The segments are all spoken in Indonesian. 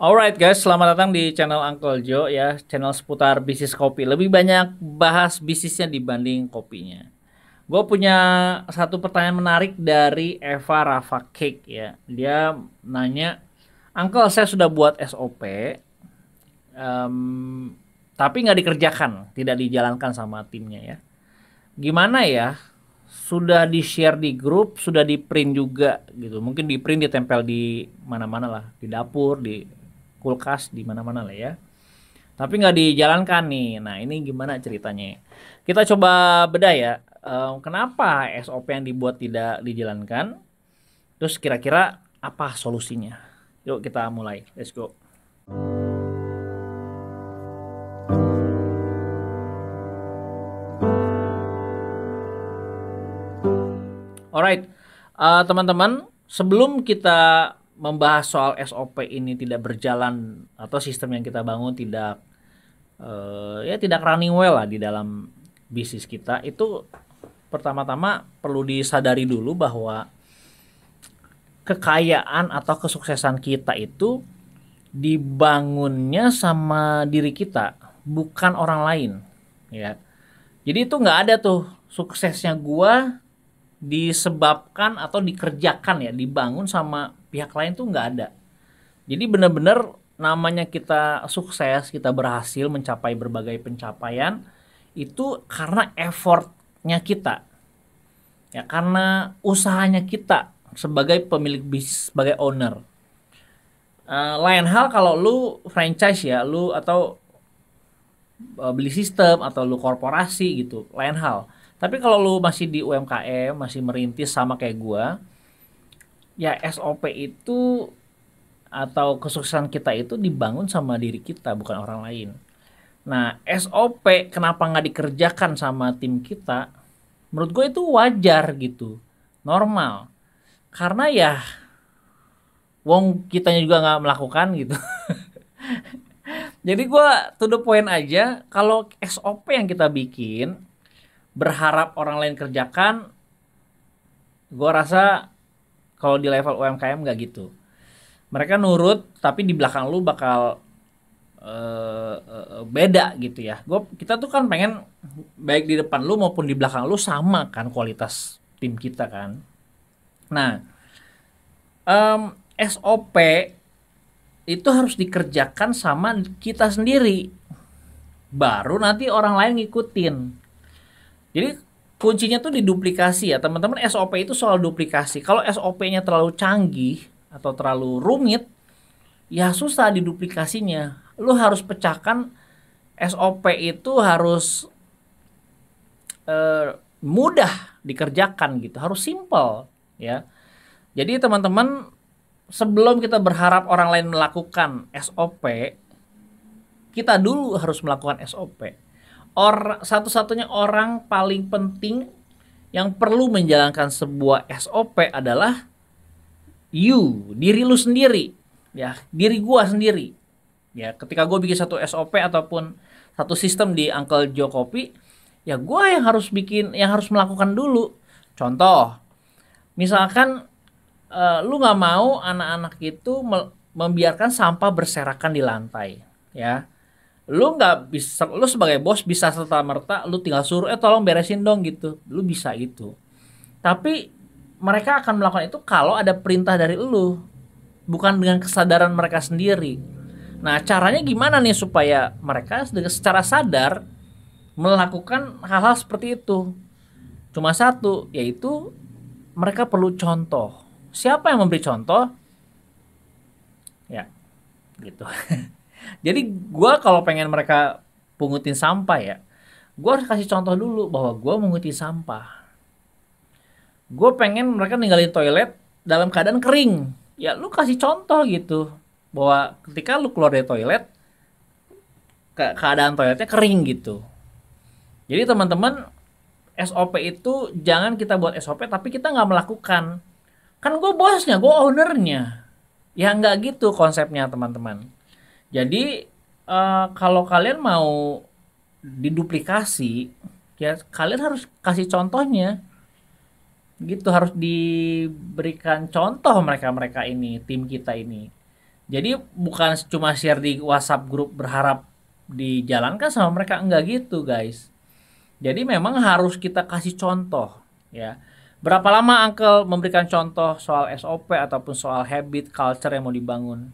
Alright guys, selamat datang di channel Uncle Joe ya, channel seputar bisnis kopi. Lebih banyak bahas bisnisnya dibanding kopinya. Gue punya satu pertanyaan menarik dari Eva Rafa Cake ya. Dia nanya, Uncle saya sudah buat SOP, tapi nggak dikerjakan, tidak dijalankan sama timnya ya. Gimana ya? Sudah di-share di grup, sudah di-print juga gitu. Mungkin di-print ditempel di mana-mana lah, di dapur, di kulkas, di mana-mana lah ya. Tapi nggak dijalankan nih. Nah, ini gimana ceritanya? Kita coba bedah ya. Kenapa SOP yang dibuat tidak dijalankan? Terus kira-kira apa solusinya? Yuk kita mulai. Let's go. Alright, teman-teman, sebelum kita membahas soal SOP ini tidak berjalan atau sistem yang kita bangun tidak ya tidak running well lah di dalam bisnis kita, itu pertama-tama perlu disadari dulu bahwa kekayaan atau kesuksesan kita itu dibangunnya sama diri kita, bukan orang lain, ya. Jadi itu nggak ada tuh suksesnya gua disebabkan atau dikerjakan ya, dibangun sama pihak lain tuh nggak ada. Jadi benar-benar namanya kita sukses, kita berhasil mencapai berbagai pencapaian itu karena effortnya kita, ya karena usahanya kita sebagai pemilik bisnis, sebagai owner. Lain hal kalau lu franchise ya, lu atau beli sistem atau lu korporasi gitu, lain hal. Tapi kalau lu masih di UMKM, masih merintis sama kayak gua, ya SOP itu atau kesuksesan kita itu dibangun sama diri kita, bukan orang lain. Nah, SOP kenapa nggak dikerjakan sama tim kita? Menurut gue itu wajar gitu, normal. Karena ya, wong kitanya juga nggak melakukan gitu. Jadi gue to the point aja, kalau SOP yang kita bikin, berharap orang lain kerjakan, gue rasa kalau di level UMKM nggak gitu. Mereka nurut, tapi di belakang lu bakal beda gitu ya. Kita tuh kan pengen baik di depan lu maupun di belakang lu sama kan kualitas tim kita kan. Nah, SOP itu harus dikerjakan sama kita sendiri, baru nanti orang lain ngikutin. Jadi kuncinya tuh di duplikasi ya teman-teman. SOP itu soal duplikasi. Kalau SOP-nya terlalu canggih atau terlalu rumit, ya susah diduplikasinya. Lu harus pecahkan. SOP itu harus mudah dikerjakan gitu, harus simple ya. Jadi teman-teman, sebelum kita berharap orang lain melakukan SOP, kita dulu harus melakukan SOP. Satu-satunya orang paling penting yang perlu menjalankan sebuah SOP adalah diri lu sendiri, ya, diri gua sendiri. Ya, ketika gua bikin satu SOP ataupun satu sistem di Uncle Joe Kopi, ya gua yang harus bikin, yang harus melakukan dulu. Contoh, misalkan lu nggak mau anak-anak itu membiarkan sampah berserakan di lantai, ya. Lu nggak bisa, lu sebagai bos bisa serta merta lu tinggal suruh tolong beresin dong gitu, lu bisa gitu. Tapi mereka akan melakukan itu kalau ada perintah dari lu, bukan dengan kesadaran mereka sendiri. Nah, caranya gimana nih supaya mereka secara sadar melakukan hal-hal seperti itu? Cuma satu, yaitu mereka perlu contoh. Siapa yang memberi contoh? Ya, gitu. Jadi gue kalau pengen mereka pungutin sampah ya, gue harus kasih contoh dulu bahwa gue mengutin sampah. Gue pengen mereka ninggalin toilet dalam keadaan kering. Ya lu kasih contoh gitu, bahwa ketika lu keluar dari toilet, keadaan toiletnya kering gitu. Jadi teman-teman, SOP itu jangan kita buat SOP tapi kita nggak melakukan. Kan gue bosnya, gue ownernya. Ya nggak gitu konsepnya teman-teman. Jadi kalau kalian mau diduplikasi, ya kalian harus kasih contohnya. Gitu, harus diberikan contoh mereka-mereka ini, tim kita ini. Jadi bukan cuma share di WhatsApp grup berharap dijalankan sama mereka, enggak gitu guys. Jadi memang harus kita kasih contoh ya. Berapa lama Uncle memberikan contoh soal SOP ataupun soal habit culture yang mau dibangun?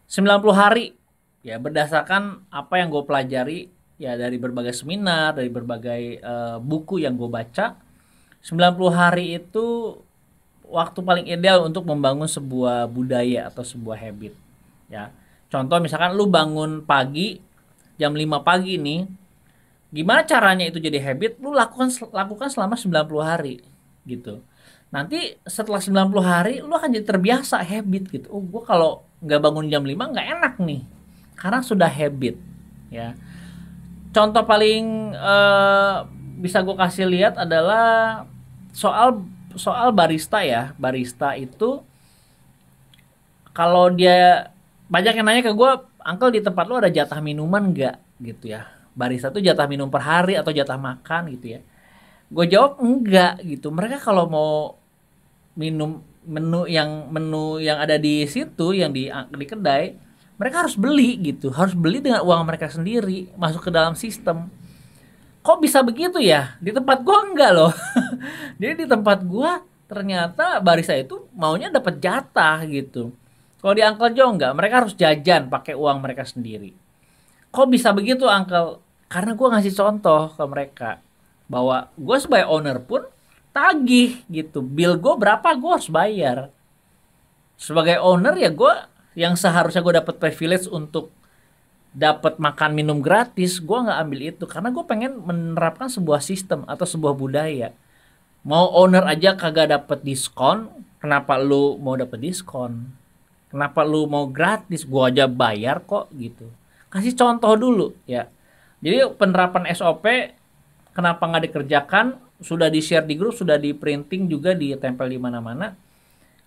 90 hari ya, berdasarkan apa yang gue pelajari ya dari berbagai seminar, dari berbagai buku yang gue baca. 90 hari itu waktu paling ideal untuk membangun sebuah budaya atau sebuah habit ya. Contoh misalkan lu bangun pagi jam 5 pagi nih, gimana caranya itu jadi habit? Lu lakukan selama 90 hari gitu. Nanti setelah 90 hari lu akan jadi terbiasa habit gitu. Oh, gua kalau nggak bangun jam 5 nggak enak nih. Karena sudah habit ya. Contoh paling bisa gue kasih lihat adalah soal barista ya. Barista itu kalau dia banyak yang nanya ke gue, Uncle di tempat lu ada jatah minuman nggak gitu ya. Barista tuh jatah minum per hari atau jatah makan gitu ya. Gue jawab enggak gitu. Mereka kalau mau minum menu yang ada di situ yang di kedai, mereka harus beli gitu. Harus beli dengan uang mereka sendiri, masuk ke dalam sistem. Kok bisa begitu ya? Di tempat gue enggak loh. Jadi di tempat gue ternyata barista itu maunya dapat jatah gitu. Kalau di Uncle Joe enggak, mereka harus jajan pakai uang mereka sendiri. Kok bisa begitu Uncle? Karena gue ngasih contoh ke mereka bahwa gue sebagai owner pun tagih gitu. Bill gue berapa gue harus bayar. Sebagai owner ya gue yang seharusnya gue dapat privilege untuk dapat makan minum gratis, gue nggak ambil itu karena gue pengen menerapkan sebuah sistem atau sebuah budaya. Mau owner aja kagak dapat diskon, kenapa lu mau dapat diskon? Kenapa lu mau gratis? Gua aja bayar kok gitu. Kasih contoh dulu ya. Jadi penerapan SOP kenapa nggak dikerjakan? Sudah di-share di grup, sudah di-printing juga, ditempel di mana-mana.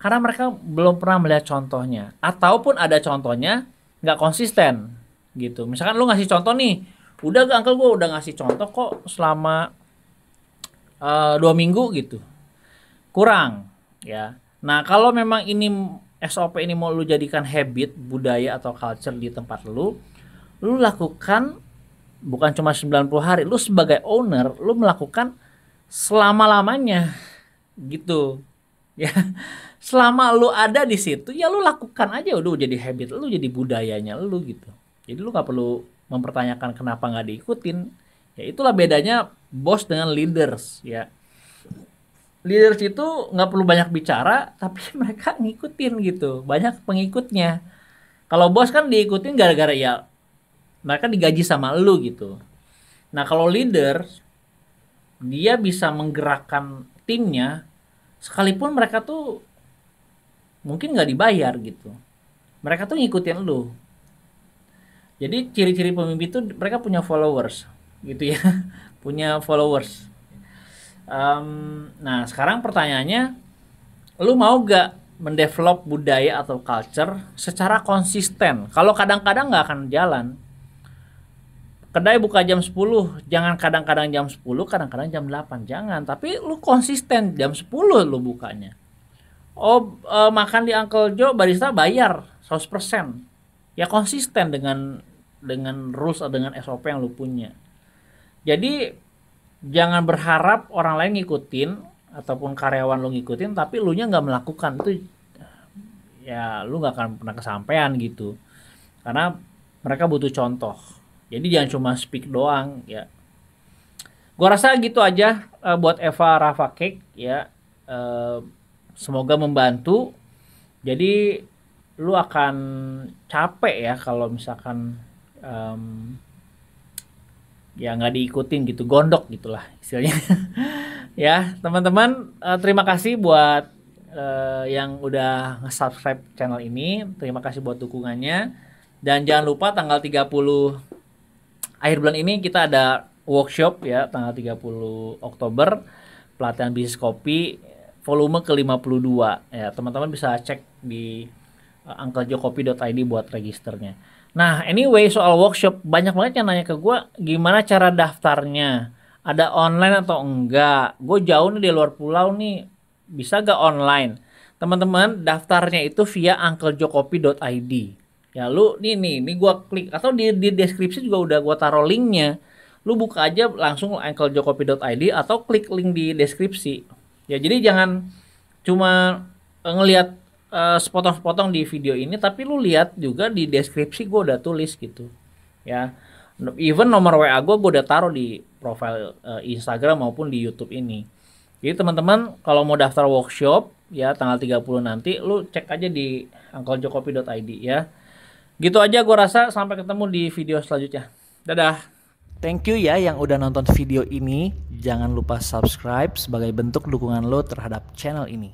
Karena mereka belum pernah melihat contohnya. Ataupun ada contohnya nggak konsisten gitu. Misalkan lu ngasih contoh nih, udah gak Uncle, gue udah ngasih contoh kok selama 2 minggu gitu. Kurang ya. Nah kalau memang ini SOP ini mau lu jadikan habit, budaya atau culture di tempat lu lakukan bukan cuma 90 hari, lu sebagai owner, lu melakukan selama-lamanya gitu. Ya, selama lu ada di situ, ya lu lakukan aja udah jadi habit lu, jadi budayanya lu gitu. Jadi lu nggak perlu mempertanyakan kenapa nggak diikutin. Ya itulah bedanya bos dengan leaders ya. Leaders itu nggak perlu banyak bicara, tapi mereka ngikutin gitu, banyak pengikutnya. Kalau bos kan diikutin gara-gara ya mereka digaji sama lu gitu. Nah kalau leader, dia bisa menggerakkan timnya, sekalipun mereka tuh mungkin nggak dibayar gitu. Mereka tuh ngikutin lu. Jadi ciri-ciri pemimpin tuh mereka punya followers gitu ya, punya followers. Nah sekarang pertanyaannya, lu mau gak mendevelop budaya atau culture secara konsisten? Kalau kadang-kadang gak akan jalan. Kedai buka jam 10, jangan kadang-kadang jam 10, kadang-kadang jam 8, jangan. Tapi lu konsisten jam 10 lu bukanya. Makan di Uncle Joe barista bayar 100%. Ya konsisten dengan rules atau dengan SOP yang lu punya. Jadi jangan berharap orang lain ngikutin ataupun karyawan lu ngikutin tapi lu nya nggak melakukan, itu ya lu nggak akan pernah kesampaian gitu karena mereka butuh contoh. Jadi jangan cuma speak doang ya. Gua rasa gitu aja buat Eva Rafa Cake ya. Semoga membantu. Jadi lu akan capek ya kalau misalkan ya nggak diikutin gitu, gondok gitulah istilahnya. Ya teman-teman, terima kasih buat yang udah nge-subscribe channel ini, terima kasih buat dukungannya, dan jangan lupa tanggal 30 akhir bulan ini kita ada workshop ya, tanggal 30 Oktober, pelatihan bisnis kopi volume ke-52 ya. Teman-teman bisa cek di unclejokopi.id buat registernya. Nah anyway, soal workshop banyak banget yang nanya ke gue gimana cara daftarnya, ada online atau enggak. Gue jauh nih di luar pulau nih, bisa gak online? teman-teman daftarnya itu via unclejokopi.id. Ya lu nih gua klik atau di deskripsi juga udah gua taruh linknya. Lu buka aja langsung unclejokopi.id atau klik link di deskripsi. Ya jadi jangan cuma ngelihat sepotong-sepotong di video ini, tapi lu lihat juga di deskripsi gua udah tulis gitu. Ya. Even nomor WA gua udah taruh di profile Instagram maupun di YouTube ini. Jadi teman-teman kalau mau daftar workshop ya tanggal 30 nanti lu cek aja di unclejokopi.id ya. Gitu aja gua rasa, sampai ketemu di video selanjutnya. Dadah. Thank you ya yang udah nonton video ini. Jangan lupa subscribe sebagai bentuk dukungan lo terhadap channel ini.